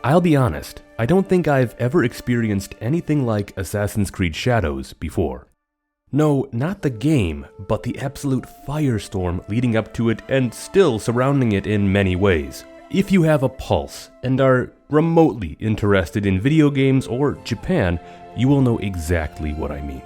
I'll be honest, I don't think I've ever experienced anything like Assassin's Creed Shadows before. No, not the game, but the absolute firestorm leading up to it and still surrounding it in many ways. If you have a pulse and are remotely interested in video games or Japan, you will know exactly what I mean.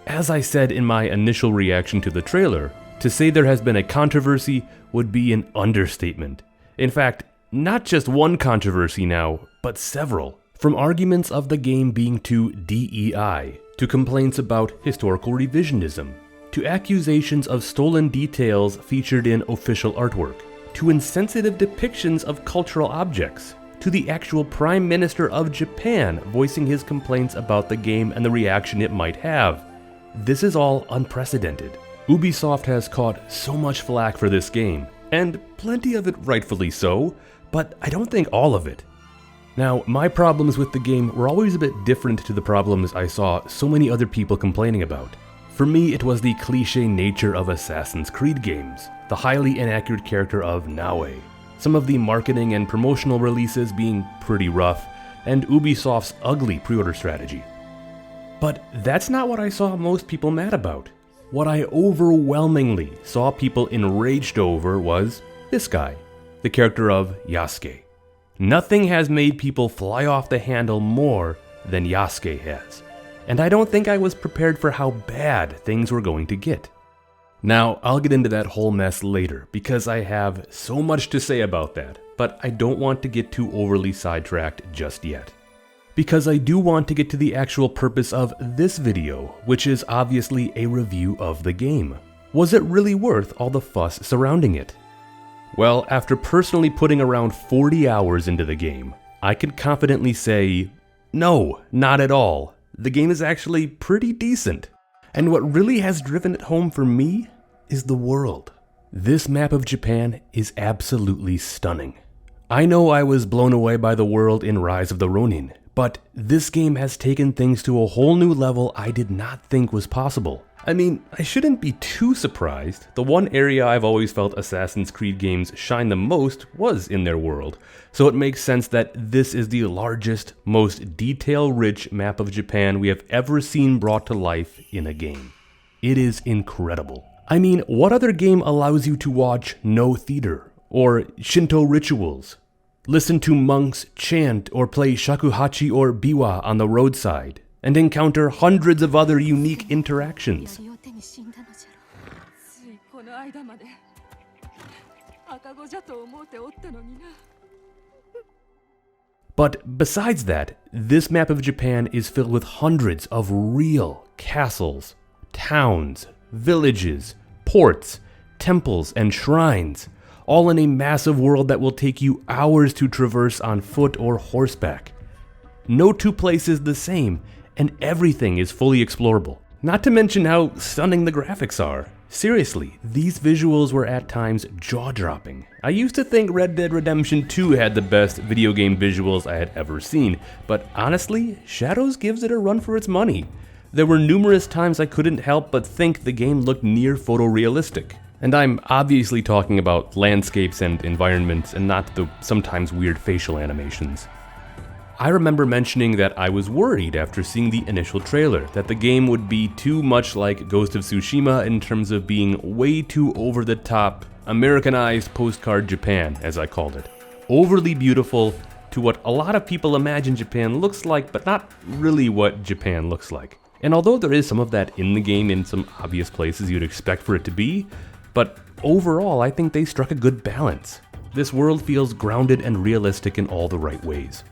As I said in my initial reaction to the trailer, to say there has been a controversy would be an understatement. In fact, not just one controversy now, but several. From arguments of the game being too DEI, to complaints about historical revisionism, to accusations of stolen details featured in official artwork, to insensitive depictions of cultural objects, to the actual Prime Minister of Japan voicing his complaints about the game and the reaction it might have. This is all unprecedented. Ubisoft has caught so much flack for this game, and plenty of it rightfully so, but I don't think all of it. Now, my problems with the game were always a bit different to the problems I saw so many other people complaining about. For me, it was the cliché nature of Assassin's Creed games, the highly inaccurate character of Naoe, some of the marketing and promotional releases being pretty rough, and Ubisoft's ugly pre-order strategy. But that's not what I saw most people mad about. What I overwhelmingly saw people enraged over was this guy, the character of Yasuke. Nothing has made people fly off the handle more than Yasuke has, and I don't think I was prepared for how bad things were going to get. Now, I'll get into that whole mess later, because I have so much to say about that, but I don't want to get too overly sidetracked just yet. Because I do want to get to the actual purpose of this video, which is obviously a review of the game. Was it really worth all the fuss surrounding it? Well, after personally putting around 40 hours into the game, I can confidently say, no, not at all. The game is actually pretty decent. And what really has driven it home for me is the world. This map of Japan is absolutely stunning. I know I was blown away by the world in Rise of the Ronin, but this game has taken things to a whole new level I did not think was possible. I mean, I shouldn't be too surprised. The one area I've always felt Assassin's Creed games shine the most was in their world, so it makes sense that this is the largest, most detail-rich map of Japan we have ever seen brought to life in a game. It is incredible. I mean, what other game allows you to watch no theater, or Shinto rituals, listen to monks chant or play shakuhachi or biwa on the roadside, and encounter hundreds of other unique interactions? But besides that, this map of Japan is filled with hundreds of real castles, towns, villages, ports, temples, and shrines, all in a massive world that will take you hours to traverse on foot or horseback. No two places the same, and everything is fully explorable. Not to mention how stunning the graphics are. Seriously, these visuals were at times jaw-dropping. I used to think Red Dead Redemption 2 had the best video game visuals I had ever seen, but honestly, Shadows gives it a run for its money. There were numerous times I couldn't help but think the game looked near photorealistic. And I'm obviously talking about landscapes and environments and not the sometimes weird facial animations. I remember mentioning that I was worried after seeing the initial trailer that the game would be too much like Ghost of Tsushima in terms of being way too over-the-top, Americanized postcard Japan, as I called it. Overly beautiful to what a lot of people imagine Japan looks like, but not really what Japan looks like. And although there is some of that in the game in some obvious places you'd expect for it to be, but overall I think they struck a good balance. This world feels grounded and realistic in all the right ways.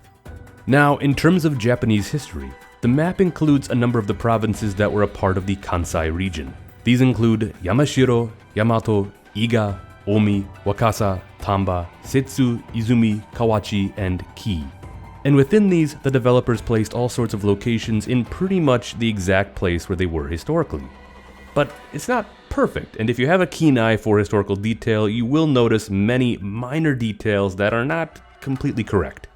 Now, in terms of Japanese history, the map includes a number of the provinces that were a part of the Kansai region. These include Yamashiro, Yamato, Iga, Omi, Wakasa, Tamba, Setsu, Izumi, Kawachi, and Ki. And within these, the developers placed all sorts of locations in pretty much the exact place where they were historically. But it's not perfect, and if you have a keen eye for historical detail, you will notice many minor details that are not completely correct.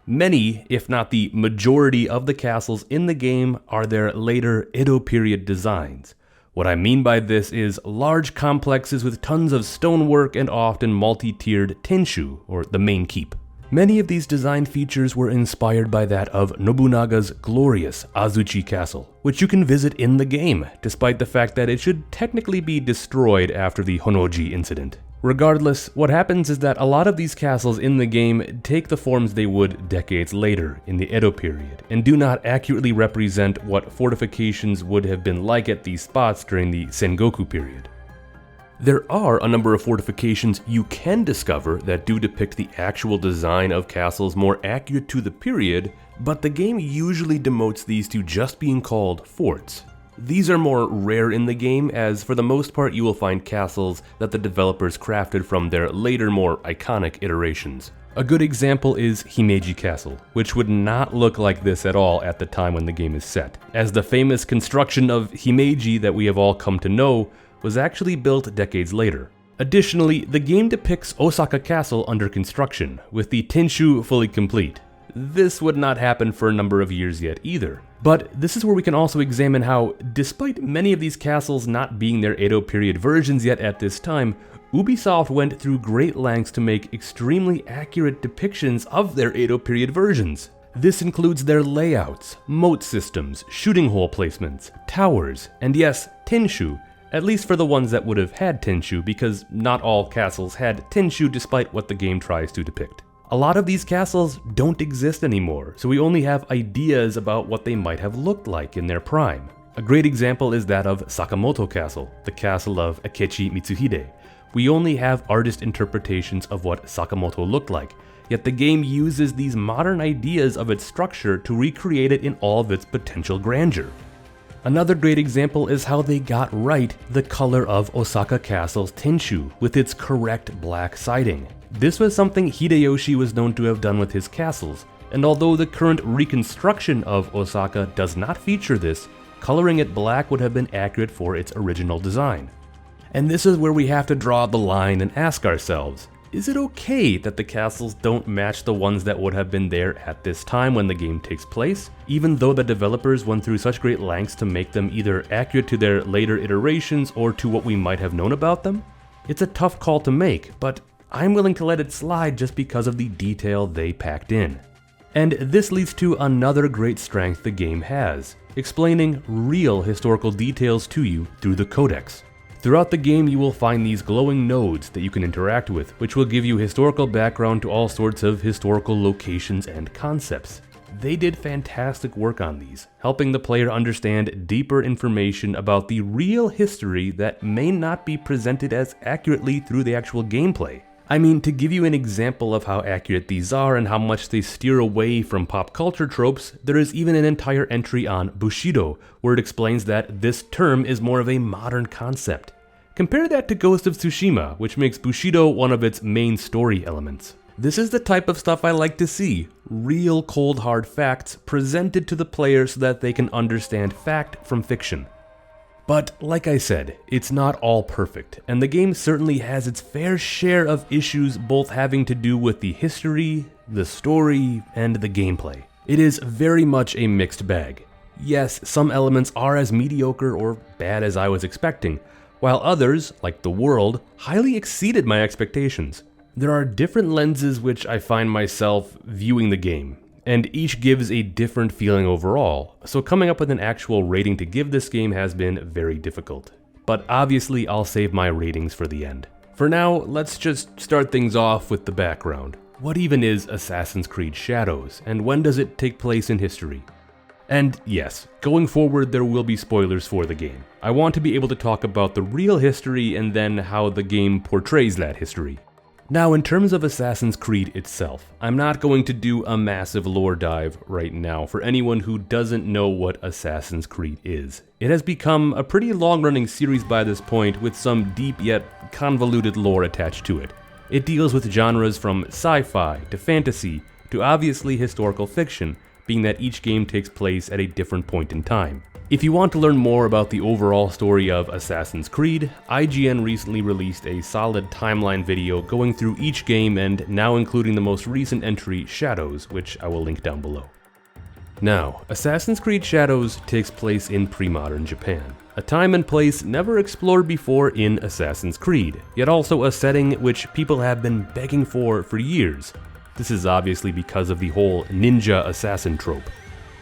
Many, if not the majority of the castles in the game are their later Edo period designs. What I mean by this is large complexes with tons of stonework and often multi-tiered tenshu, or the main keep. Many of these design features were inspired by that of Nobunaga's glorious Azuchi Castle, which you can visit in the game, despite the fact that it should technically be destroyed after the Honnoji incident. Regardless, what happens is that a lot of these castles in the game take the forms they would decades later in the Edo period, and do not accurately represent what fortifications would have been like at these spots during the Sengoku period. There are a number of fortifications you can discover that do depict the actual design of castles more accurate to the period, but the game usually demotes these to just being called forts. These are more rare in the game, as for the most part you will find castles that the developers crafted from their later, more iconic iterations. A good example is Himeji Castle, which would not look like this at all at the time when the game is set, as the famous construction of Himeji that we have all come to know was actually built decades later. Additionally, the game depicts Osaka Castle under construction, with the Tenshu fully complete. This would not happen for a number of years yet either. But this is where we can also examine how, despite many of these castles not being their Edo period versions yet at this time, Ubisoft went through great lengths to make extremely accurate depictions of their Edo period versions. This includes their layouts, moat systems, shooting hole placements, towers, and yes, Tenshu, at least for the ones that would have had Tenshu, because not all castles had Tenshu despite what the game tries to depict. A lot of these castles don't exist anymore, so we only have ideas about what they might have looked like in their prime. A great example is that of Sakamoto Castle, the castle of Akechi Mitsuhide. We only have artist interpretations of what Sakamoto looked like, yet the game uses these modern ideas of its structure to recreate it in all of its potential grandeur. Another great example is how they got right the color of Osaka Castle's Tenshu with its correct black siding. This was something Hideyoshi was known to have done with his castles, and although the current reconstruction of Osaka does not feature this, coloring it black would have been accurate for its original design. And this is where we have to draw the line and ask ourselves, is it okay that the castles don't match the ones that would have been there at this time when the game takes place, even though the developers went through such great lengths to make them either accurate to their later iterations or to what we might have known about them? It's a tough call to make, but I'm willing to let it slide just because of the detail they packed in. And this leads to another great strength the game has, explaining real historical details to you through the codex. Throughout the game you will find these glowing nodes that you can interact with, which will give you historical background to all sorts of historical locations and concepts. They did fantastic work on these, helping the player understand deeper information about the real history that may not be presented as accurately through the actual gameplay. I mean, to give you an example of how accurate these are and how much they steer away from pop culture tropes, there is even an entire entry on Bushido, where it explains that this term is more of a modern concept. Compare that to Ghost of Tsushima, which makes Bushido one of its main story elements. This is the type of stuff I like to see, real cold hard facts presented to the player so that they can understand fact from fiction. But like I said, it's not all perfect, and the game certainly has its fair share of issues both having to do with the history, the story, and the gameplay. It is very much a mixed bag. Yes, some elements are as mediocre or bad as I was expecting, while others, like the world, highly exceeded my expectations. There are different lenses which I find myself viewing the game, and each gives a different feeling overall, so coming up with an actual rating to give this game has been very difficult. But obviously I'll save my ratings for the end. For now, let's just start things off with the background. What even is Assassin's Creed Shadows, and when does it take place in history? And yes, going forward there will be spoilers for the game. I want to be able to talk about the real history and then how the game portrays that history. Now, in terms of Assassin's Creed itself, I'm not going to do a massive lore dive right now for anyone who doesn't know what Assassin's Creed is. It has become a pretty long-running series by this point with some deep yet convoluted lore attached to it. It deals with genres from sci-fi to fantasy to obviously historical fiction, being that each game takes place at a different point in time. If you want to learn more about the overall story of Assassin's Creed, IGN recently released a solid timeline video going through each game and now including the most recent entry, Shadows, which I will link down below. Now, Assassin's Creed Shadows takes place in pre-modern Japan, a time and place never explored before in Assassin's Creed, yet also a setting which people have been begging for years. This is obviously because of the whole ninja assassin trope.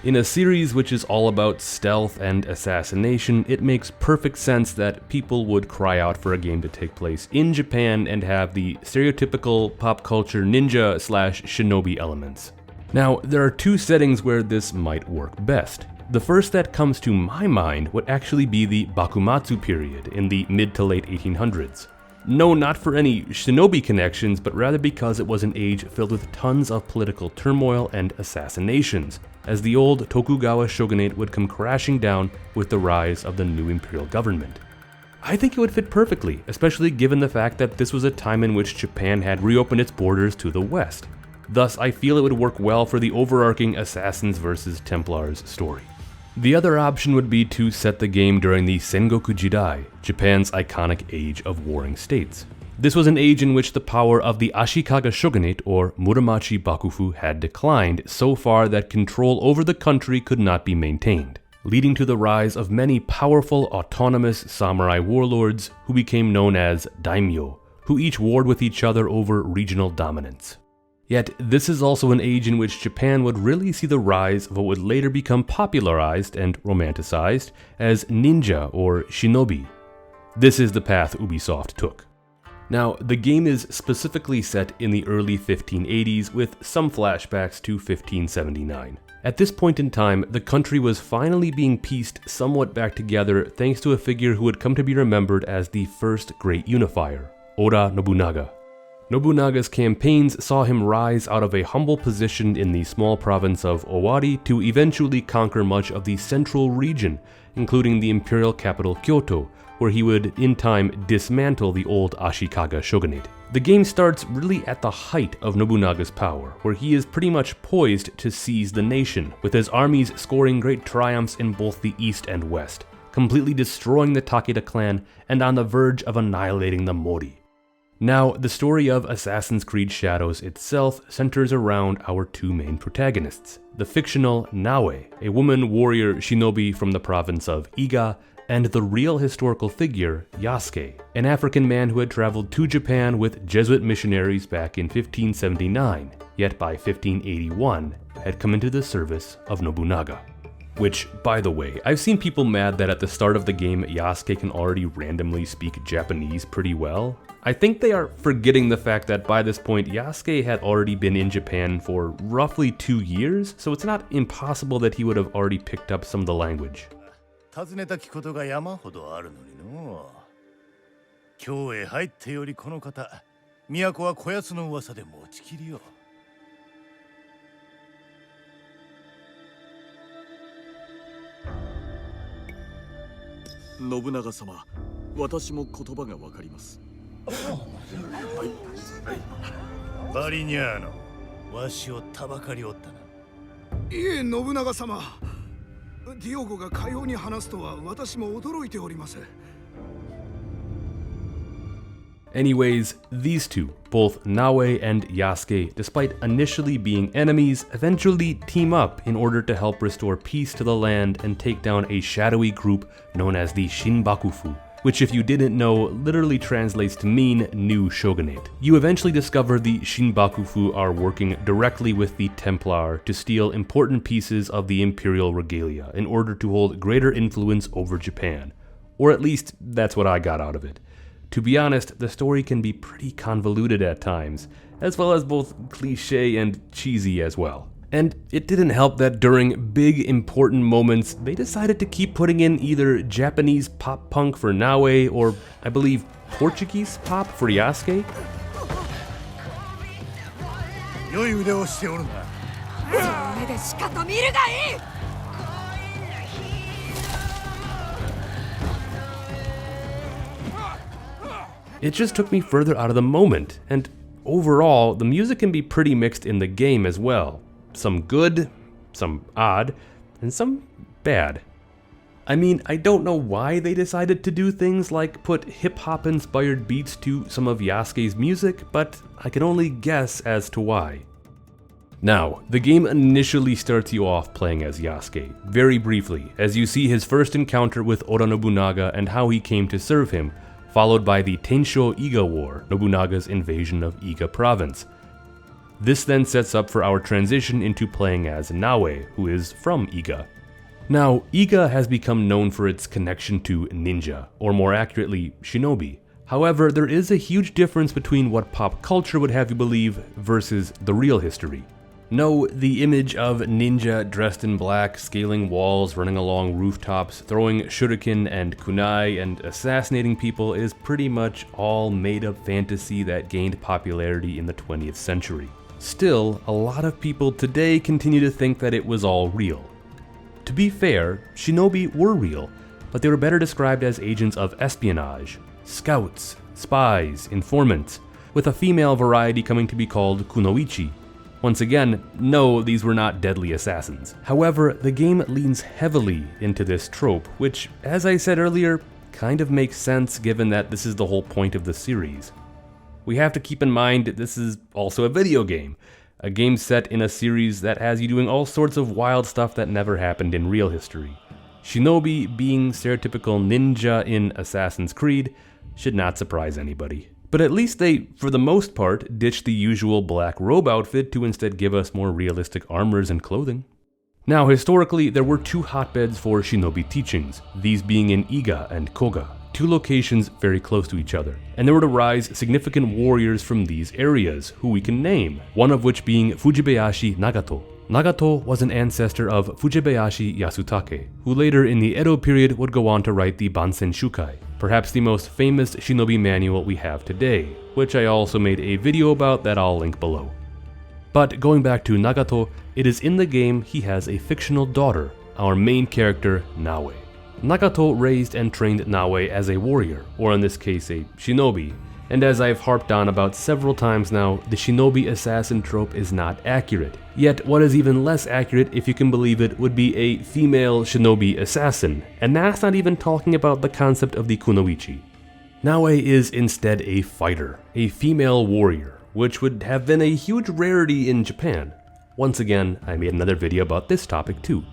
In a series which is all about stealth and assassination, it makes perfect sense that people would cry out for a game to take place in Japan and have the stereotypical pop culture ninja/shinobi elements. Now, there are two settings where this might work best. The first that comes to my mind would actually be the Bakumatsu period in the mid to late 1800s. No, not for any shinobi connections, but rather because it was an age filled with tons of political turmoil and assassinations, as the old Tokugawa shogunate would come crashing down with the rise of the new imperial government. I think it would fit perfectly, especially given the fact that this was a time in which Japan had reopened its borders to the west. Thus, I feel it would work well for the overarching Assassins vs. Templars story. The other option would be to set the game during the Sengoku Jidai, Japan's iconic age of warring states. This was an age in which the power of the Ashikaga shogunate, or Muromachi Bakufu, had declined so far that control over the country could not be maintained, leading to the rise of many powerful autonomous samurai warlords who became known as daimyo, who each warred with each other over regional dominance. Yet, this is also an age in which Japan would really see the rise of what would later become popularized and romanticized as ninja or shinobi. This is the path Ubisoft took. Now, the game is specifically set in the early 1580s with some flashbacks to 1579. At this point in time, the country was finally being pieced somewhat back together thanks to a figure who would come to be remembered as the first great unifier, Oda Nobunaga. Nobunaga's campaigns saw him rise out of a humble position in the small province of Owari to eventually conquer much of the central region, including the imperial capital Kyoto, where he would in time dismantle the old Ashikaga shogunate. The game starts really at the height of Nobunaga's power, where he is pretty much poised to seize the nation, with his armies scoring great triumphs in both the east and west, completely destroying the Takeda clan and on the verge of annihilating the Mori. Now, the story of Assassin's Creed Shadows itself centers around our two main protagonists, the fictional Naoe, a woman warrior shinobi from the province of Iga, and the real historical figure, Yasuke, an African man who had traveled to Japan with Jesuit missionaries back in 1579, yet by 1581 had come into the service of Nobunaga. Which, by the way, I've seen people mad that at the start of the game, Yasuke can already randomly speak Japanese pretty well. I think they are forgetting the fact that by this point, Yasuke had already been in Japan for roughly 2 years, so it's not impossible that he would have already picked up some of the language. Nobunaga-sama, 私も言葉がわかります。バリニャーノ、わしをたばかりおったな。いえ、信長様。ディオゴがかように話すとは私も驚いております。Anyways, these two, both Naoe and Yasuke, despite initially being enemies, eventually team up in order to help restore peace to the land and take down a shadowy group known as the Shinbakufu, which if you didn't know, literally translates to mean new shogunate. You eventually discover the Shinbakufu are working directly with the Templar to steal important pieces of the imperial regalia in order to hold greater influence over Japan. Or at least, that's what I got out of it. To be honest, the story can be pretty convoluted at times, as well as both cliché and cheesy as well. And it didn't help that during big important moments, they decided to keep putting in either Japanese pop punk for Naoe or, I believe, Portuguese pop for Yasuke. It just took me further out of the moment, and overall, the music can be pretty mixed in the game as well. Some good, some odd, and some bad. I mean, I don't know why they decided to do things like put hip-hop inspired beats to some of Yasuke's music, but I can only guess as to why. Now, the game initially starts you off playing as Yasuke, very briefly, as you see his first encounter with Oda Nobunaga and how he came to serve him, followed by the Tensho Iga War, Nobunaga's invasion of Iga province. This then sets up for our transition into playing as Naoe, who is from Iga. Now, Iga has become known for its connection to ninja, or more accurately, shinobi. However, there is a huge difference between what pop culture would have you believe versus the real history. No, the image of ninja dressed in black, scaling walls, running along rooftops, throwing shuriken and kunai, and assassinating people is pretty much all made-up fantasy that gained popularity in the 20th century. Still, a lot of people today continue to think that it was all real. To be fair, shinobi were real, but they were better described as agents of espionage, scouts, spies, informants, with a female variety coming to be called kunoichi. Once again, no, these were not deadly assassins. However, the game leans heavily into this trope, which, as I said earlier, kind of makes sense given that this is the whole point of the series. We have to keep in mind that this is also a video game, a game set in a series that has you doing all sorts of wild stuff that never happened in real history. Shinobi being stereotypical ninja in Assassin's Creed should not surprise anybody. But at least they, for the most part, ditched the usual black robe outfit to instead give us more realistic armors and clothing. Now, historically, there were two hotbeds for shinobi teachings, these being in Iga and Koga, two locations very close to each other, and there would arise significant warriors from these areas, who we can name, one of which being Fujibayashi Nagato. Nagato was an ancestor of Fujibayashi Yasutake, who later in the Edo period would go on to write the Bansen Shukai, perhaps the most famous shinobi manual we have today, which I also made a video about that I'll link below. But going back to Nagato, it is in the game he has a fictional daughter, our main character, Naoe. Nagato raised and trained Naoe as a warrior, or in this case a shinobi, and as I've harped on about several times now, the shinobi assassin trope is not accurate. Yet what is even less accurate, if you can believe it, would be a female shinobi assassin, and that's not even talking about the concept of the kunoichi. Naoe is instead a fighter, a female warrior, which would have been a huge rarity in Japan. Once again, I made another video about this topic too.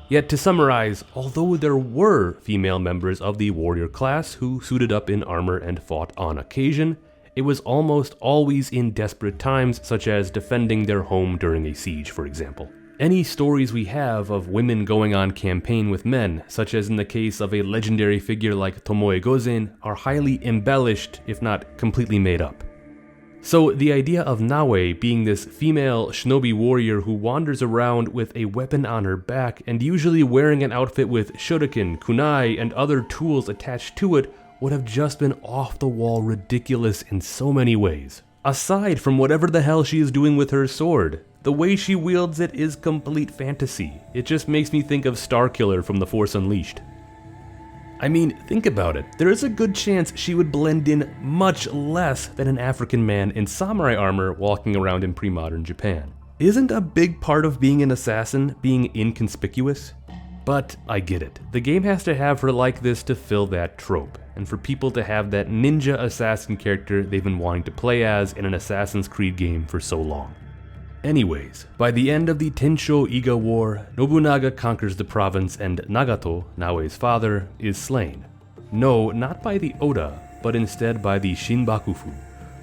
Yet to summarize, although there were female members of the warrior class who suited up in armor and fought on occasion, it was almost always in desperate times, such as defending their home during a siege, for example. Any stories we have of women going on campaign with men, such as in the case of a legendary figure like Tomoe Gozen, are highly embellished, if not completely made up. So the idea of Naoe being this female shinobi warrior who wanders around with a weapon on her back and usually wearing an outfit with shuriken, kunai, and other tools attached to it would have just been off-the-wall ridiculous in so many ways. Aside from whatever the hell she is doing with her sword, the way she wields it is complete fantasy. It just makes me think of Starkiller from The Force Unleashed. I mean, think about it. There is a good chance she would blend in much less than an African man in samurai armor walking around in pre-modern Japan. Isn't a big part of being an assassin being inconspicuous? But I get it. The game has to have her like this to fill that trope, and for people to have that ninja assassin character they've been wanting to play as in an Assassin's Creed game for so long. Anyways, by the end of the Tensho-Iga War, Nobunaga conquers the province and Nagato, Naoe's father, is slain. No, not by the Oda, but instead by the Shinbakufu,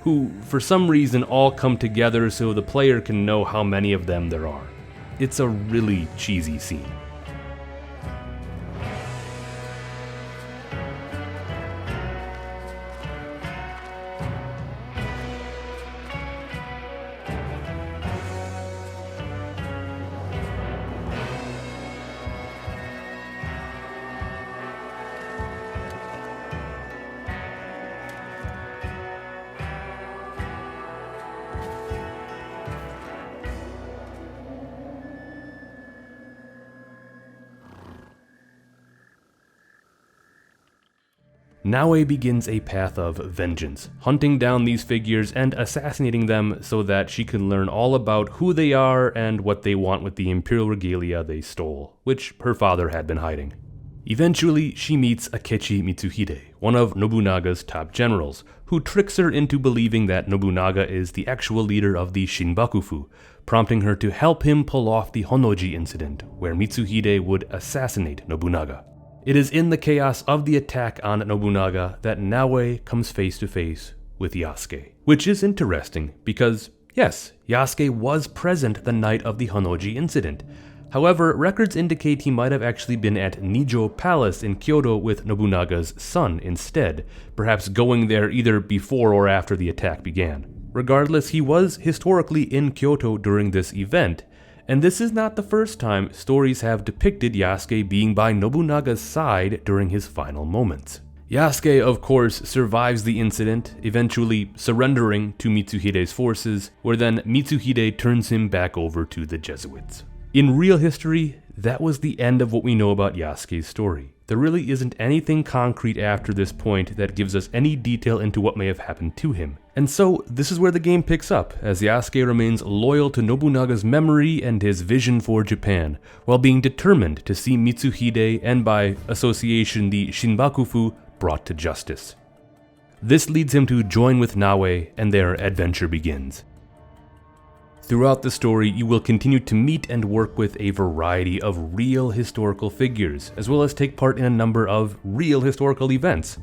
who, for some reason, all come together so the player can know how many of them there are. It's a really cheesy scene. Naoe begins a path of vengeance, hunting down these figures and assassinating them so that she can learn all about who they are and what they want with the imperial regalia they stole, which her father had been hiding. Eventually, she meets Akechi Mitsuhide, one of Nobunaga's top generals, who tricks her into believing that Nobunaga is the actual leader of the Shinbakufu, prompting her to help him pull off the Honnoji incident, where Mitsuhide would assassinate Nobunaga. It is in the chaos of the attack on Nobunaga that Naoe comes face to face with Yasuke. Which is interesting, because Yes, Yasuke was present the night of the Honnoji incident. However, records indicate he might have actually been at Nijo Palace in Kyoto with Nobunaga's son instead, perhaps going there either before or after the attack began. Regardless, he was historically in Kyoto during this event, and this is not the first time stories have depicted Yasuke being by Nobunaga's side during his final moments. Yasuke, of course, survives the incident, eventually surrendering to Mitsuhide's forces, where then Mitsuhide turns him back over to the Jesuits. In real history, that was the end of what we know about Yasuke's story. There really isn't anything concrete after this point that gives us any detail into what may have happened to him. And so, this is where the game picks up, as Yasuke remains loyal to Nobunaga's memory and his vision for Japan, while being determined to see Mitsuhide and by association the Shinbakufu brought to justice. This leads him to join with Naoe, and their adventure begins. Throughout the story, you will continue to meet and work with a variety of real historical figures, as well as take part in a number of real historical events.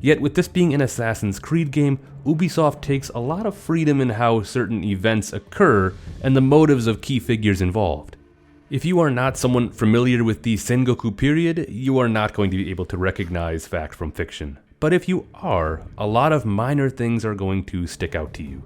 Yet with this being an Assassin's Creed game, Ubisoft takes a lot of freedom in how certain events occur and the motives of key figures involved. If you are not someone familiar with the Sengoku period, you are not going to be able to recognize fact from fiction. But if you are, a lot of minor things are going to stick out to you.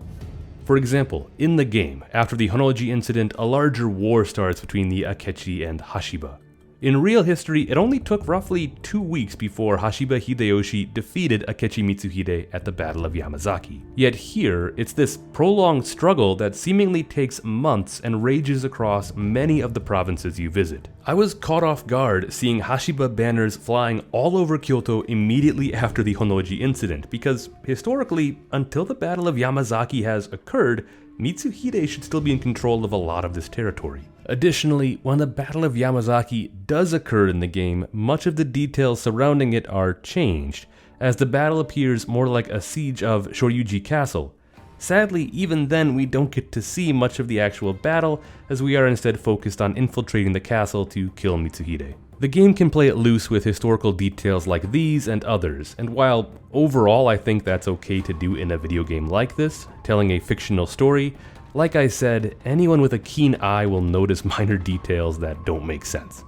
For example, in the game, after the Honnoji incident, a larger war starts between the Akechi and Hashiba. In real history, it only took roughly 2 weeks before Hashiba Hideyoshi defeated Akechi Mitsuhide at the Battle of Yamazaki. Yet here, it's this prolonged struggle that seemingly takes months and rages across many of the provinces you visit. I was caught off guard seeing Hashiba banners flying all over Kyoto immediately after the Honnoji incident, because historically, until the Battle of Yamazaki has occurred, Mitsuhide should still be in control of a lot of this territory. Additionally, when the Battle of Yamazaki does occur in the game, much of the details surrounding it are changed, as the battle appears more like a siege of Shoryuji Castle. Sadly, even then we don't get to see much of the actual battle, as we are instead focused on infiltrating the castle to kill Mitsuhide. The game can play it loose with historical details like these and others, and while overall I think that's okay to do in a video game like this, telling a fictional story, like I said, anyone with a keen eye will notice minor details that don't make sense.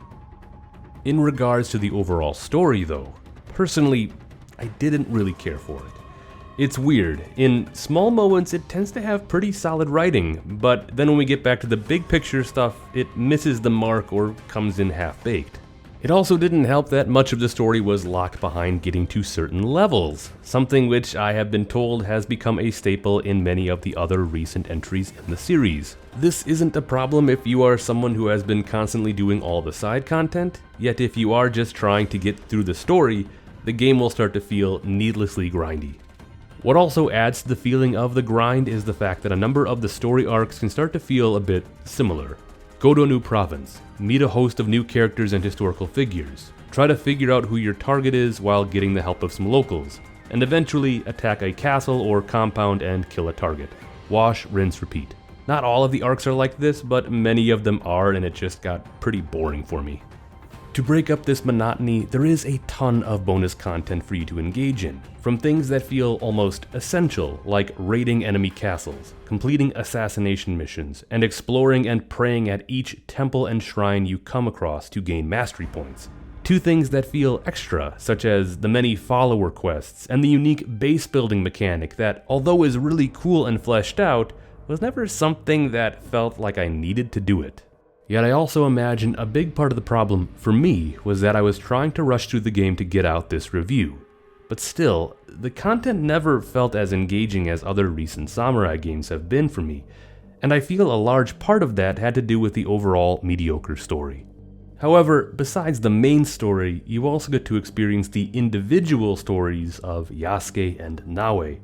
In regards to the overall story though, personally, I didn't really care for it. It's weird, in small moments it tends to have pretty solid writing, but then when we get back to the big picture stuff, it misses the mark or comes in half-baked. It also didn't help that much of the story was locked behind getting to certain levels, something which I have been told has become a staple in many of the other recent entries in the series. This isn't a problem if you are someone who has been constantly doing all the side content, yet if you are just trying to get through the story, the game will start to feel needlessly grindy. What also adds to the feeling of the grind is the fact that a number of the story arcs can start to feel a bit similar. Go to a new province, meet a host of new characters and historical figures, try to figure out who your target is while getting the help of some locals, and eventually attack a castle or compound and kill a target. Wash, rinse, repeat. Not all of the arcs are like this, but many of them are, and it just got pretty boring for me. To break up this monotony, there is a ton of bonus content for you to engage in, from things that feel almost essential, like raiding enemy castles, completing assassination missions, and exploring and praying at each temple and shrine you come across to gain mastery points, to things that feel extra, such as the many follower quests and the unique base building mechanic that, although is really cool and fleshed out, was never something that felt like I needed to do it. Yet I also imagine a big part of the problem for me was that I was trying to rush through the game to get out this review. But still, the content never felt as engaging as other recent samurai games have been for me, and I feel a large part of that had to do with the overall mediocre story. However, besides the main story, you also get to experience the individual stories of Yasuke and Naoe,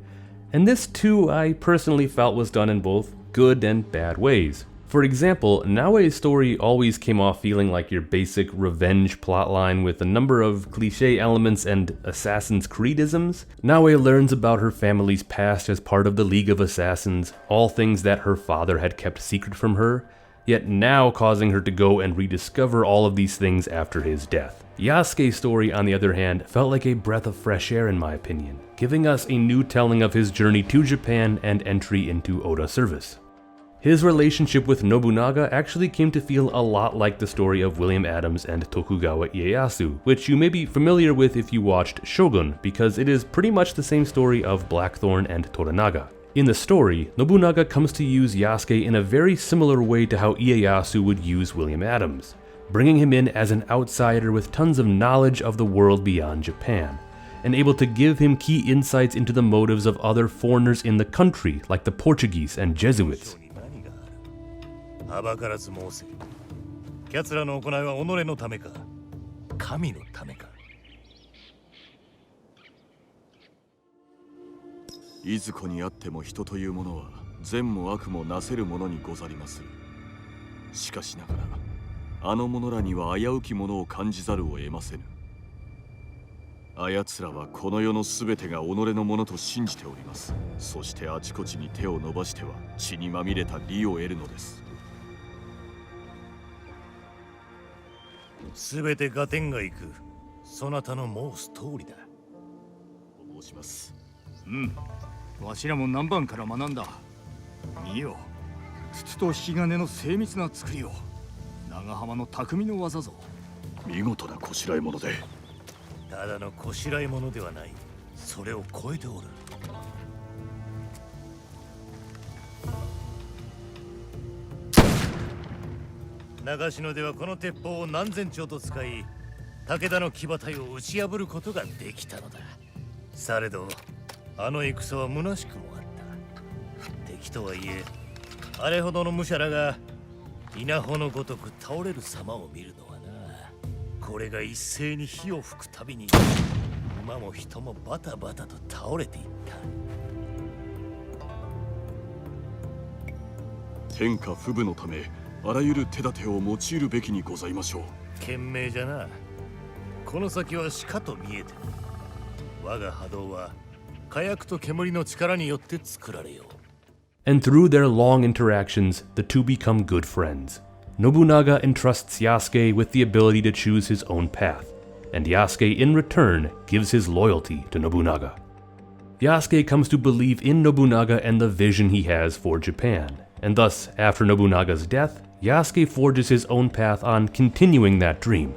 and this too I personally felt was done in both good and bad ways. For example, Naoe's story always came off feeling like your basic revenge plotline with a number of cliché elements and Assassin's Creed-isms. Naoe learns about her family's past as part of the League of Assassins, all things that her father had kept secret from her, yet now causing her to go and rediscover all of these things after his death. Yasuke's story, on the other hand, felt like a breath of fresh air in my opinion, giving us a new telling of his journey to Japan and entry into Oda service. His relationship with Nobunaga actually came to feel a lot like the story of William Adams and Tokugawa Ieyasu, which you may be familiar with if you watched Shogun, because it is pretty much the same story of Blackthorn and Toranaga. In the story, Nobunaga comes to use Yasuke in a very similar way to how Ieyasu would use William Adams, bringing him in as an outsider with tons of knowledge of the world beyond Japan, and able to give him key insights into the motives of other foreigners in the country, like the Portuguese and Jesuits. はばからず申せ。奴らの行いは己のためか、神のためか。いずこにあっても人というものは善も悪もなせるものにござります。しかしながらあの者らには危うきものを感じざるを得ませぬ。あやつらはこの世のすべてが己のものと信じております。そしてあちこちに手を伸ばしては血にまみれた利を得るのです。すべて合点がいく。そなたの申す通りだ。申します。わしらも何番から学んだ。見よ、筒と引き金の精密な作りを。長浜の匠の技ぞ。見事なこしらえ物で。ただのこしらえ物ではない。それを超えておる。長篠ではこの鉄砲を何千丁と使い、武田の騎馬隊を打ち破ることができたのだ。されどあの戦は虚しくもあった。敵とはいえ、あれほどの武者らが稲穂のごとく倒れる様を見るのはな。これが一斉に火を吹くたびに馬も人もバタバタと倒れていった。天下不武のためあらゆる手立てを用いるべきにございましょう。賢明じゃな。この先はしかと見えてる。我が波動は火薬と煙の力によって作られよう。And through their long interactions, the two become good friends. Nobunaga entrusts Yasuke with the ability to choose his own path, and Yasuke in return gives his loyalty to Nobunaga. Yasuke comes to believe in Nobunaga and the vision he has for Japan, and thus, after Nobunaga's death, Yasuke forges his own path on continuing that dream.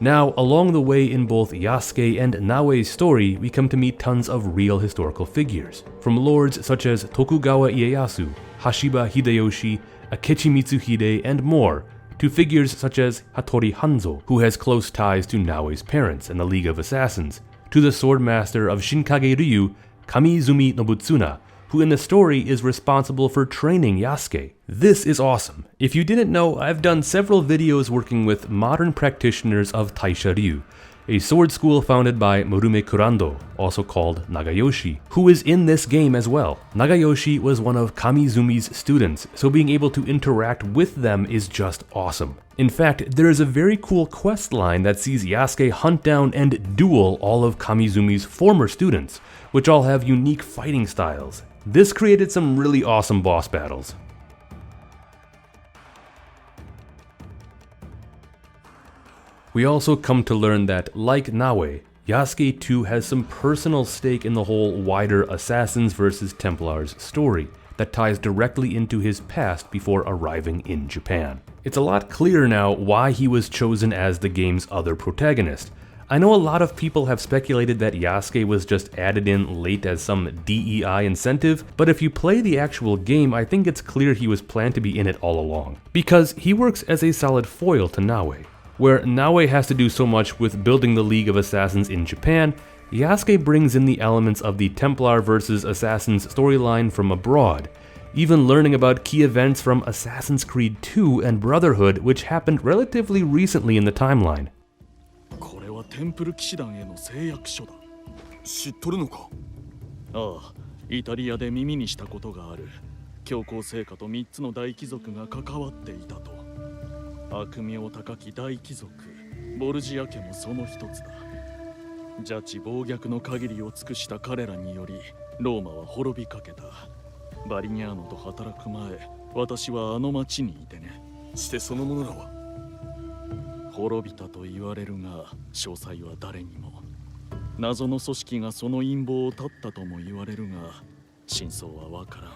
Now, along the way in both Yasuke and Naoe's story, we come to meet tons of real historical figures, from lords such as Tokugawa Ieyasu, Hashiba Hideyoshi, Akechi Mitsuhide, and more, to figures such as Hattori Hanzo, who has close ties to Naoe's parents and the League of Assassins, to the swordmaster of Shinkage Ryu, Kamizumi Nobutsuna, who in the story is responsible for training Yasuke. This is awesome. If you didn't know, I've done several videos working with modern practitioners of Taisha Ryu, a sword school founded by Murume Kurando, also called Nagayoshi, who is in this game as well. Nagayoshi was one of Kamizumi's students, so being able to interact with them is just awesome. In fact, there is a very cool quest line that sees Yasuke hunt down and duel all of Kamizumi's former students, which all have unique fighting styles. This created some really awesome boss battles. We also come to learn that, like Naoe, Yasuke too has some personal stake in the whole wider Assassins vs Templars story that ties directly into his past before arriving in Japan. It's a lot clearer now why he was chosen as the game's other protagonist. I know a lot of people have speculated that Yasuke was just added in late as some DEI incentive, but if you play the actual game, I think it's clear he was planned to be in it all along. Because he works as a solid foil to Naoe. Where Naoe has to do so much with building the League of Assassins in Japan, Yasuke brings in the elements of the Templar vs Assassins storyline from abroad, even learning about key events from Assassin's Creed 2 and Brotherhood, which happened relatively recently in the timeline. これはテンプル騎士団への誓約書だ。知っとるのか？ああ、イタリアで耳にしたことがある。教皇聖家と3つの大貴族が関わっていたと。悪名高き大貴族ボルジア家もその一つだ。邪智暴虐の限りを尽くした彼らによりローマは滅びかけた。バリニャーノと働く前、私はあの町にいてね。してその者らは滅びたと言われるが、詳細は誰にも。謎の組織がその陰謀を断ったとも言われるが、真相はわからん。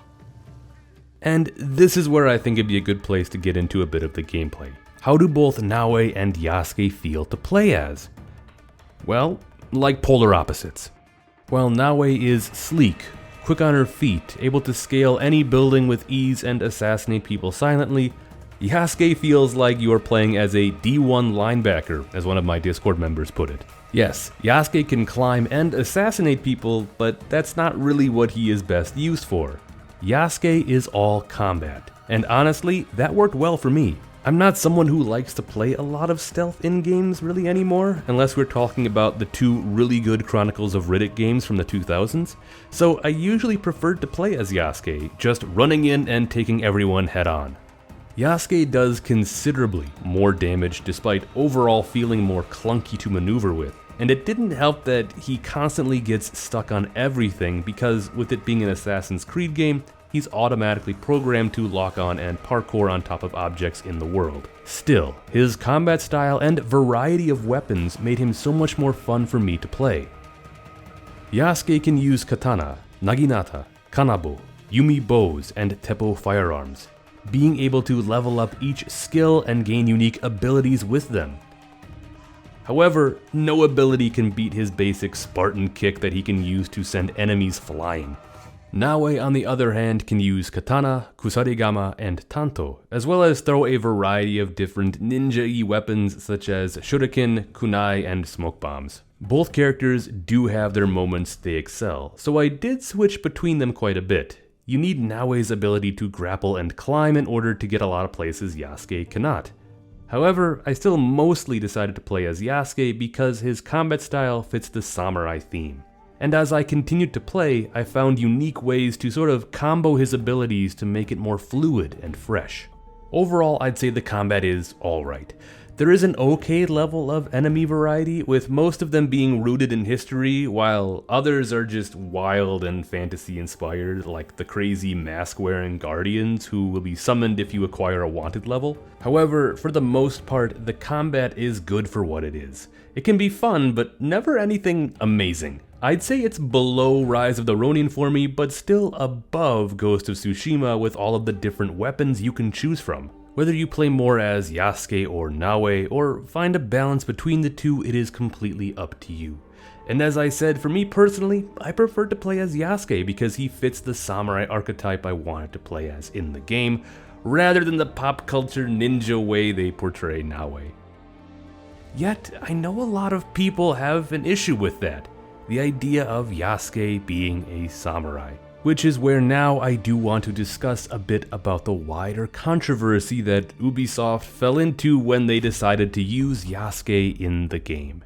And this is where I think it'd be a good place to get into a bit of the gameplay. How do both Naoe and Yasuke feel to play as? Well, like polar opposites. While Naoe is sleek, quick on her feet, able to scale any building with ease and assassinate people silently, Yasuke feels like you are playing as a D1 linebacker, as one of my Discord members put it. Yes, Yasuke can climb and assassinate people, but that's not really what he is best used for. Yasuke is all combat, and honestly, that worked well for me. I'm not someone who likes to play a lot of stealth in games really anymore, unless we're talking about the two really good Chronicles of Riddick games from the 2000s, so I usually preferred to play as Yasuke, just running in and taking everyone head on. Yasuke does considerably more damage despite overall feeling more clunky to maneuver with, and it didn't help that he constantly gets stuck on everything because with it being an Assassin's Creed game, he's automatically programmed to lock on and parkour on top of objects in the world. Still, his combat style and variety of weapons made him so much more fun for me to play. Yasuke can use katana, naginata, kanabo, yumi bows, and teppo firearms, being able to level up each skill and gain unique abilities with them. However, no ability can beat his basic Spartan kick that he can use to send enemies flying. Naoe, on the other hand, can use katana, kusarigama, and tanto, as well as throw a variety of different ninja-y weapons such as shuriken, kunai, and smoke bombs. Both characters do have their moments they excel, so I did switch between them quite a bit. You need Naoe's ability to grapple and climb in order to get a lot of places Yasuke cannot. However, I still mostly decided to play as Yasuke because his combat style fits the samurai theme. And as I continued to play, I found unique ways to sort of combo his abilities to make it more fluid and fresh. Overall, I'd say the combat is alright. There is an okay level of enemy variety, with most of them being rooted in history, while others are just wild and fantasy inspired, like the crazy mask-wearing guardians who will be summoned if you acquire a wanted level. However, for the most part, the combat is good for what it is. It can be fun, but never anything amazing. I'd say it's below Rise of the Ronin for me, but still above Ghost of Tsushima with all of the different weapons you can choose from. Whether you play more as Yasuke or Naoe, or find a balance between the two, it is completely up to you. And as I said, for me personally, I prefer to play as Yasuke because he fits the samurai archetype I wanted to play as in the game, rather than the pop culture ninja way they portray Naoe. Yet, I know a lot of people have an issue with that, the idea of Yasuke being a samurai. Which is where now I do want to discuss a bit about the wider controversy that Ubisoft fell into when they decided to use Yasuke in the game.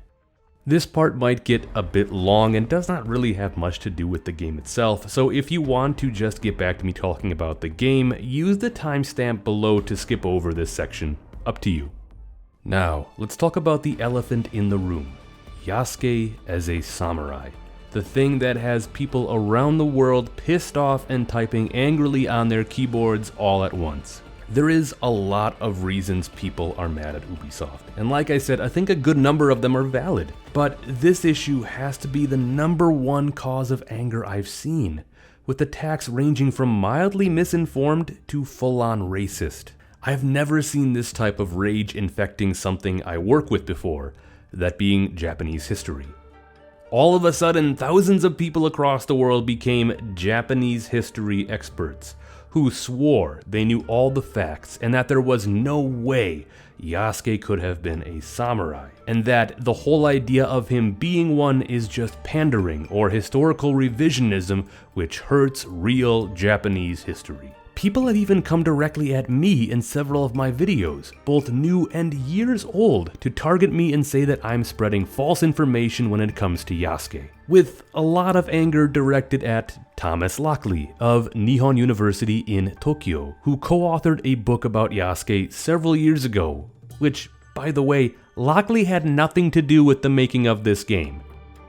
This part might get a bit long and does not really have much to do with the game itself, so if you want to just get back to me talking about the game, use the timestamp below to skip over this section. Up to you. Now, let's talk about the elephant in the room. Yasuke as a samurai. The thing that has people around the world pissed off and typing angrily on their keyboards all at once. There is a lot of reasons people are mad at Ubisoft, and like I said, I think a good number of them are valid. But this issue has to be the #1 cause of anger I've seen, with attacks ranging from mildly misinformed to full-on racist. I've never seen this type of rage infecting something I work with before, that being Japanese history. All of a sudden, thousands of people across the world became Japanese history experts, who swore they knew all the facts and that there was no way Yasuke could have been a samurai, and that the whole idea of him being one is just pandering or historical revisionism which hurts real Japanese history. People have even come directly at me in several of my videos, both new and years old, to target me and say that I'm spreading false information when it comes to Yasuke, with a lot of anger directed at Thomas Lockley of Nihon University in Tokyo, who co-authored a book about Yasuke several years ago, which, by the way, Lockley had nothing to do with the making of this game.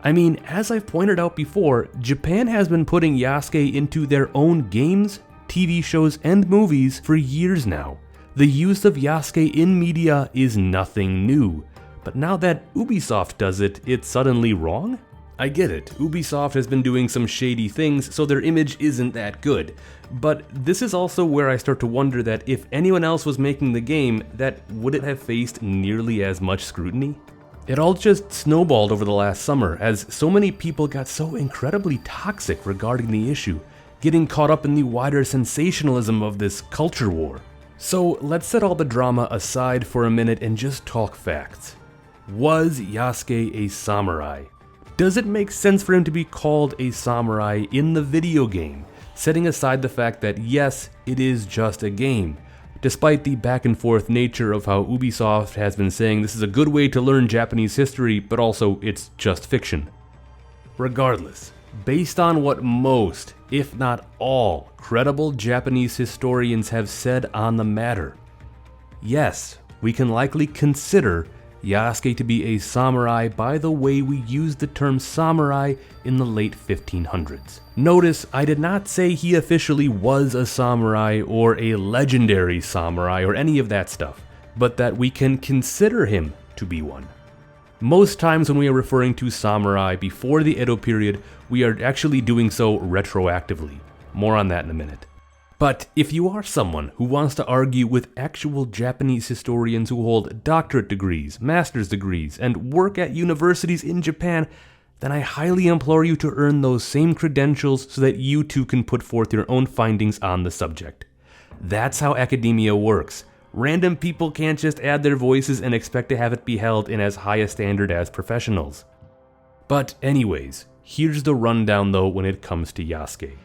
I mean, as I've pointed out before, Japan has been putting Yasuke into their own games, TV shows, and movies for years now. The use of Yasuke in media is nothing new, but now that Ubisoft does it, it's suddenly wrong? I get it, Ubisoft has been doing some shady things, so their image isn't that good. But this is also where I start to wonder that if anyone else was making the game, that would it have faced nearly as much scrutiny? It all just snowballed over the last summer, as so many people got so incredibly toxic regarding the issue, getting caught up in the wider sensationalism of this culture war. So let's set all the drama aside for a minute and just talk facts. Was Yasuke a samurai? Does it make sense for him to be called a samurai in the video game, setting aside the fact that yes, it is just a game, despite the back and forth nature of how Ubisoft has been saying this is a good way to learn Japanese history, but also it's just fiction. Regardless, based on what most, if not all, credible Japanese historians have said on the matter, yes, we can likely consider Yasuke to be a samurai by the way we use the term samurai in the late 1500s. Notice, I did not say he officially was a samurai or a legendary samurai or any of that stuff, but that we can consider him to be one. Most times when we are referring to samurai before the Edo period, we are actually doing so retroactively. More on that in a minute. But if you are someone who wants to argue with actual Japanese historians who hold doctorate degrees, master's degrees, and work at universities in Japan, then I highly implore you to earn those same credentials so that you too can put forth your own findings on the subject. That's how academia works. Random people can't just add their voices and expect to have it be held in as high a standard as professionals. But anyways, here's the rundown though when it comes to Yasuke.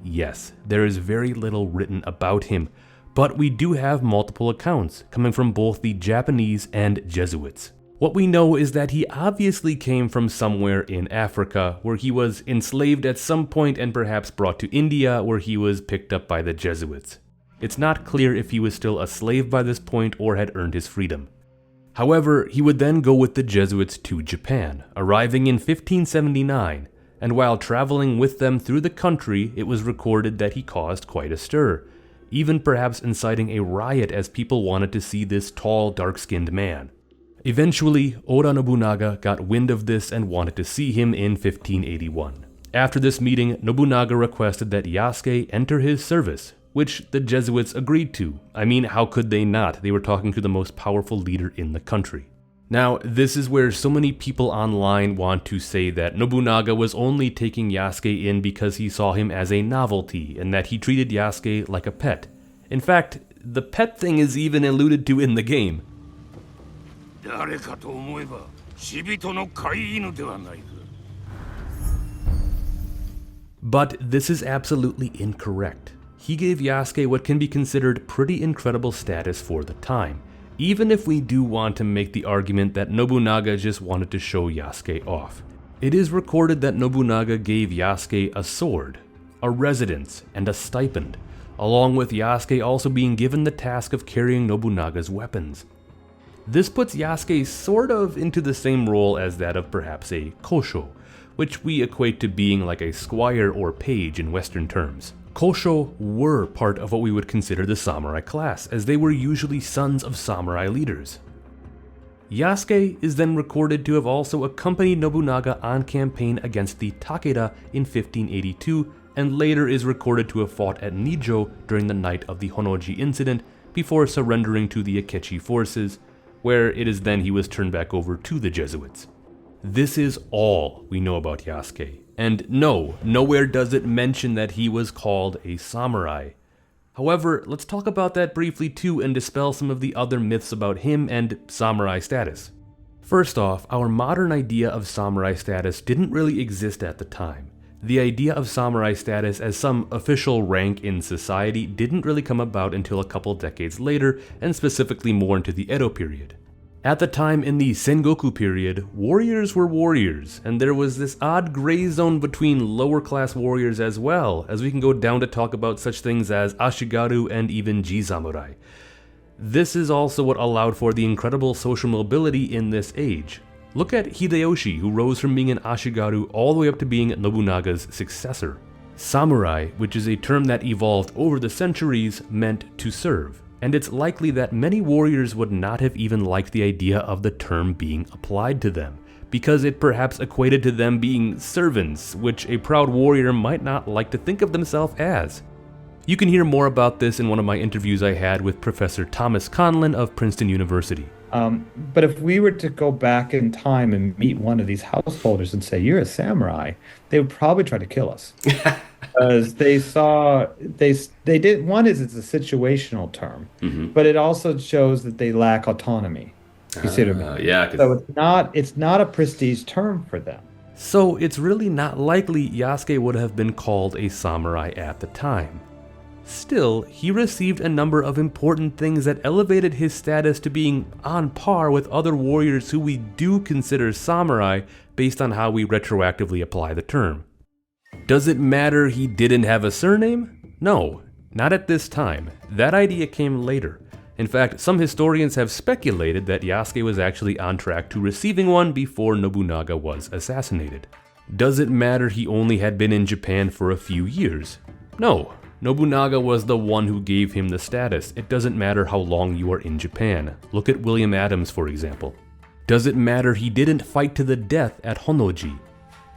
Yes, there is very little written about him, but we do have multiple accounts coming from both the Japanese and Jesuits. What we know is that he obviously came from somewhere in Africa, where he was enslaved at some point and perhaps brought to India, where he was picked up by the Jesuits. It's not clear if he was still a slave by this point or had earned his freedom. However, he would then go with the Jesuits to Japan, arriving in 1579, and while traveling with them through the country, it was recorded that he caused quite a stir, even perhaps inciting a riot as people wanted to see this tall, dark-skinned man. Eventually, Oda Nobunaga got wind of this and wanted to see him in 1581. After this meeting, Nobunaga requested that Yasuke enter his service, which the Jesuits agreed to. I mean, how could they not? They were talking to the most powerful leader in the country. Now, this is where so many people online want to say that Nobunaga was only taking Yasuke in because he saw him as a novelty, and that he treated Yasuke like a pet. In fact, the pet thing is even alluded to in the game. But this is absolutely incorrect. He gave Yasuke what can be considered pretty incredible status for the time, even if we do want to make the argument that Nobunaga just wanted to show Yasuke off. It is recorded that Nobunaga gave Yasuke a sword, a residence, and a stipend, along with Yasuke also being given the task of carrying Nobunaga's weapons. This puts Yasuke sort of into the same role as that of perhaps a kosho, which we equate to being like a squire or page in Western terms. Kosho were part of what we would consider the samurai class, as they were usually sons of samurai leaders. Yasuke is then recorded to have also accompanied Nobunaga on campaign against the Takeda in 1582, and later is recorded to have fought at Nijo during the night of the Honnoji incident before surrendering to the Akechi forces, where it is then he was turned back over to the Jesuits. This is all we know about Yasuke. And no, nowhere does it mention that he was called a samurai. However, let's talk about that briefly too and dispel some of the other myths about him and samurai status. First off, our modern idea of samurai status didn't really exist at the time. The idea of samurai status as some official rank in society didn't really come about until a couple decades later, and specifically more into the Edo period. At the time in the Sengoku period, warriors were warriors, and there was this odd gray zone between lower class warriors as well, as we can go down to talk about such things as Ashigaru and even Ji-samurai. This is also what allowed for the incredible social mobility in this age. Look at Hideyoshi, who rose from being an Ashigaru all the way up to being Nobunaga's successor. Samurai, which is a term that evolved over the centuries, meant to serve. And it's likely that many warriors would not have even liked the idea of the term being applied to them, because it perhaps equated to them being servants, which a proud warrior might not like to think of themselves as. You can hear more about this in one of my interviews I had with Professor Thomas Conlon of Princeton University. But if we were to go back in time and meet one of these householders and say, "You're a samurai," they would probably try to kill us. Because they did, one is it's a situational term, but it also shows that they lack autonomy. You see what I mean? Yeah. So it's not a prestige term for them. So it's really not likely Yasuke would have been called a samurai at the time. Still, he received a number of important things that elevated his status to being on par with other warriors who we do consider samurai based on how we retroactively apply the term. Does it matter he didn't have a surname? No, not at this time. That idea came later. In fact, some historians have speculated that Yasuke was actually on track to receiving one before Nobunaga was assassinated. Does it matter he only had been in Japan for a few years? No. Nobunaga was the one who gave him the status. It doesn't matter how long you are in Japan. Look at William Adams, for example. Does it matter he didn't fight to the death at Honnoji?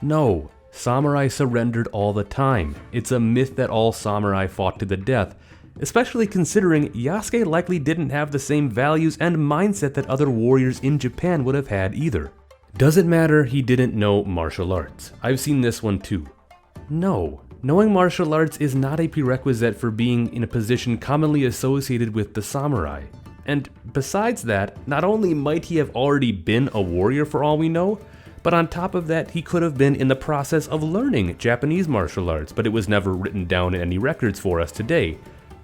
No. Samurai surrendered all the time. It's a myth that all samurai fought to the death, especially considering Yasuke likely didn't have the same values and mindset that other warriors in Japan would have had either. Does it matter he didn't know martial arts? I've seen this one too. No. Knowing martial arts is not a prerequisite for being in a position commonly associated with the samurai. And besides that, not only might he have already been a warrior for all we know, but on top of that, he could have been in the process of learning Japanese martial arts, but it was never written down in any records for us today.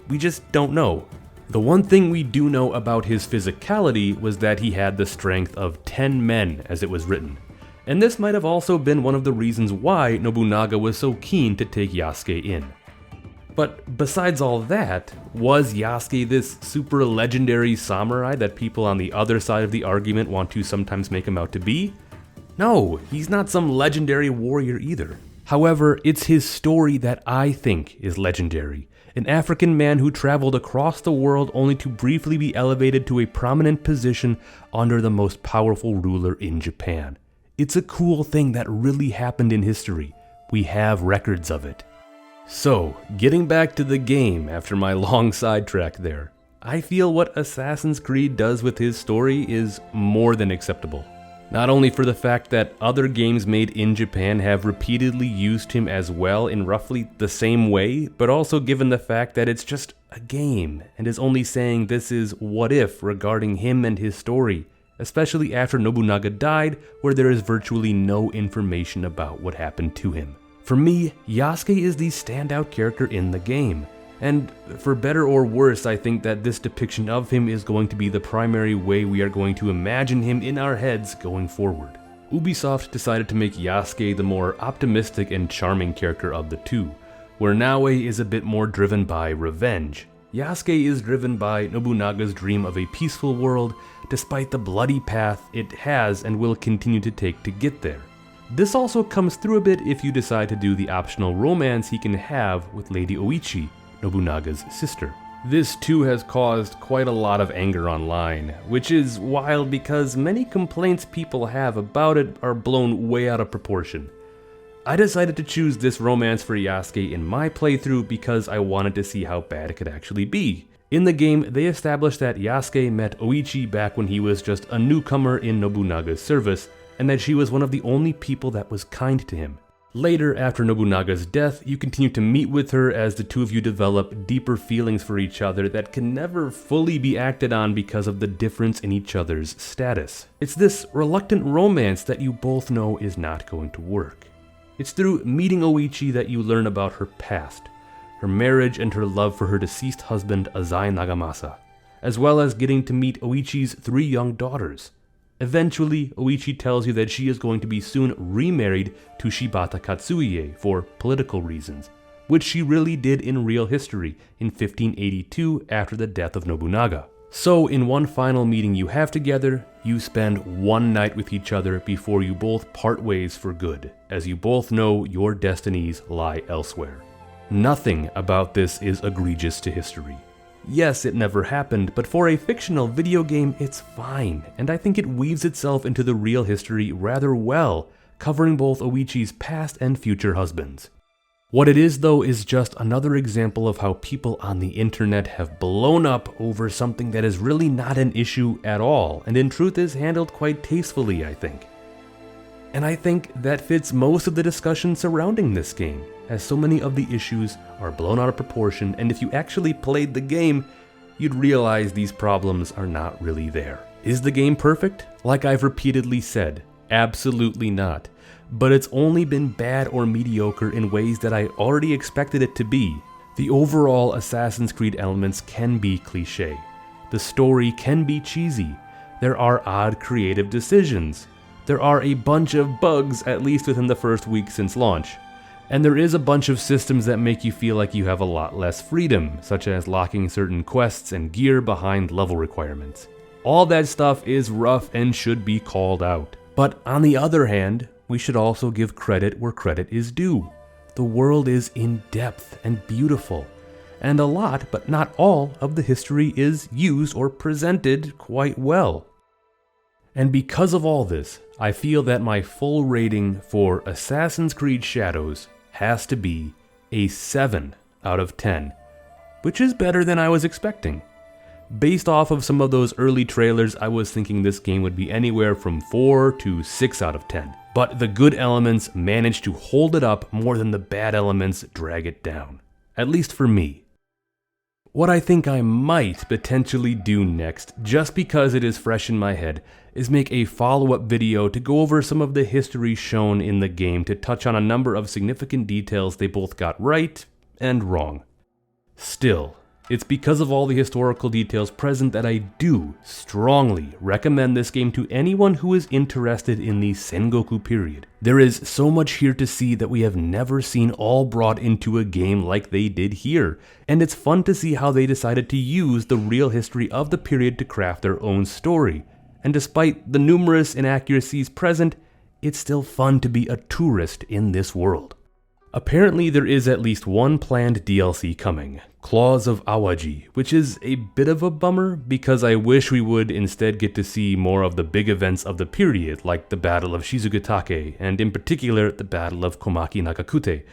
We just don't know. The one thing we do know about his physicality was that he had the strength of 10 men, as it was written. And this might have also been one of the reasons why Nobunaga was so keen to take Yasuke in. But besides all that, was Yasuke this super legendary samurai that people on the other side of the argument want to sometimes make him out to be? No, he's not some legendary warrior either. However, it's his story that I think is legendary. An African man who traveled across the world only to briefly be elevated to a prominent position under the most powerful ruler in Japan. It's a cool thing that really happened in history. We have records of it. So, getting back to the game after my long sidetrack there, I feel what Assassin's Creed does with his story is more than acceptable. Not only for the fact that other games made in Japan have repeatedly used him as well in roughly the same way, but also given the fact that it's just a game and is only saying this is what if regarding him and his story, especially after Nobunaga died, where there is virtually no information about what happened to him. For me, Yasuke is the standout character in the game. And for better or worse, I think that this depiction of him is going to be the primary way we are going to imagine him in our heads going forward. Ubisoft decided to make Yasuke the more optimistic and charming character of the two, where Naoe is a bit more driven by revenge. Yasuke is driven by Nobunaga's dream of a peaceful world, despite the bloody path it has and will continue to take to get there. This also comes through a bit if you decide to do the optional romance he can have with Lady Oichi, Nobunaga's sister. This too has caused quite a lot of anger online, which is wild because many complaints people have about it are blown way out of proportion. I decided to choose this romance for Yasuke in my playthrough because I wanted to see how bad it could actually be. In the game, they established that Yasuke met Oichi back when he was just a newcomer in Nobunaga's service, and that she was one of the only people that was kind to him. Later, after Nobunaga's death, you continue to meet with her as the two of you develop deeper feelings for each other that can never fully be acted on because of the difference in each other's status. It's this reluctant romance that you both know is not going to work. It's through meeting Oichi that you learn about her past, her marriage and her love for her deceased husband Azai Nagamasa, as well as getting to meet Oichi's 3 young daughters. Eventually, Oichi tells you that she is going to be soon remarried to Shibata Katsuie for political reasons, which she really did in real history in 1582 after the death of Nobunaga. So in one final meeting you have together, you spend one night with each other before you both part ways for good, as you both know your destinies lie elsewhere. Nothing about this is egregious to history. Yes, it never happened, but for a fictional video game, it's fine, and I think it weaves itself into the real history rather well, covering both Oichi's past and future husbands. What it is, though, is just another example of how people on the internet have blown up over something that is really not an issue at all, and in truth is handled quite tastefully, I think. And I think that fits most of the discussion surrounding this game, as so many of the issues are blown out of proportion, and if you actually played the game, you'd realize these problems are not really there. Is the game perfect? Like I've repeatedly said, absolutely not. But it's only been bad or mediocre in ways that I already expected it to be. The overall Assassin's Creed elements can be cliché. The story can be cheesy. There are odd creative decisions. There are a bunch of bugs, at least within the first week since launch. And there is a bunch of systems that make you feel like you have a lot less freedom, such as locking certain quests and gear behind level requirements. All that stuff is rough and should be called out. But on the other hand, we should also give credit where credit is due. The world is in depth and beautiful, and a lot, but not all, of the history is used or presented quite well. And because of all this, I feel that my full rating for Assassin's Creed Shadows has to be a 7 out of 10, which is better than I was expecting. Based off of some of those early trailers, I was thinking this game would be anywhere from 4 to 6 out of 10. But the good elements manage to hold it up more than the bad elements drag it down. At least for me. What I think I might potentially do next, just because it is fresh in my head, is make a follow-up video to go over some of the history shown in the game to touch on a number of significant details they both got right and wrong. Still, it's because of all the historical details present that I do strongly recommend this game to anyone who is interested in the Sengoku period. There is so much here to see that we have never seen all brought into a game like they did here, and it's fun to see how they decided to use the real history of the period to craft their own story. And despite the numerous inaccuracies present, it's still fun to be a tourist in this world. Apparently there is at least one planned DLC coming, Claws of Awaji, which is a bit of a bummer because I wish we would instead get to see more of the big events of the period, like the Battle of Shizugatake, and in particular the Battle of Komaki Nagakute,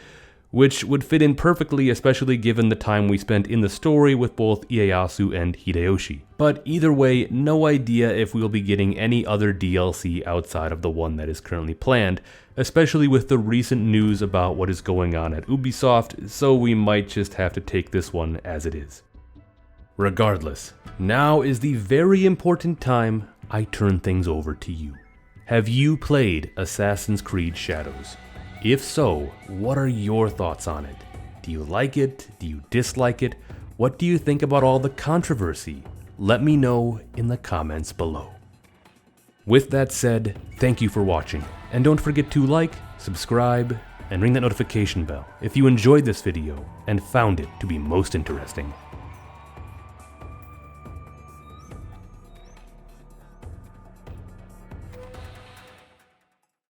which would fit in perfectly, especially given the time we spent in the story with both Ieyasu and Hideyoshi. But either way, no idea if we'll be getting any other DLC outside of the one that is currently planned, especially with the recent news about what is going on at Ubisoft, so we might just have to take this one as it is. Regardless, now is the very important time I turn things over to you. Have you played Assassin's Creed Shadows? If so, what are your thoughts on it? Do you like it? Do you dislike it? What do you think about all the controversy? Let me know in the comments below. With that said, thank you for watching, and don't forget to like, subscribe, and ring that notification bell if you enjoyed this video and found it to be most interesting.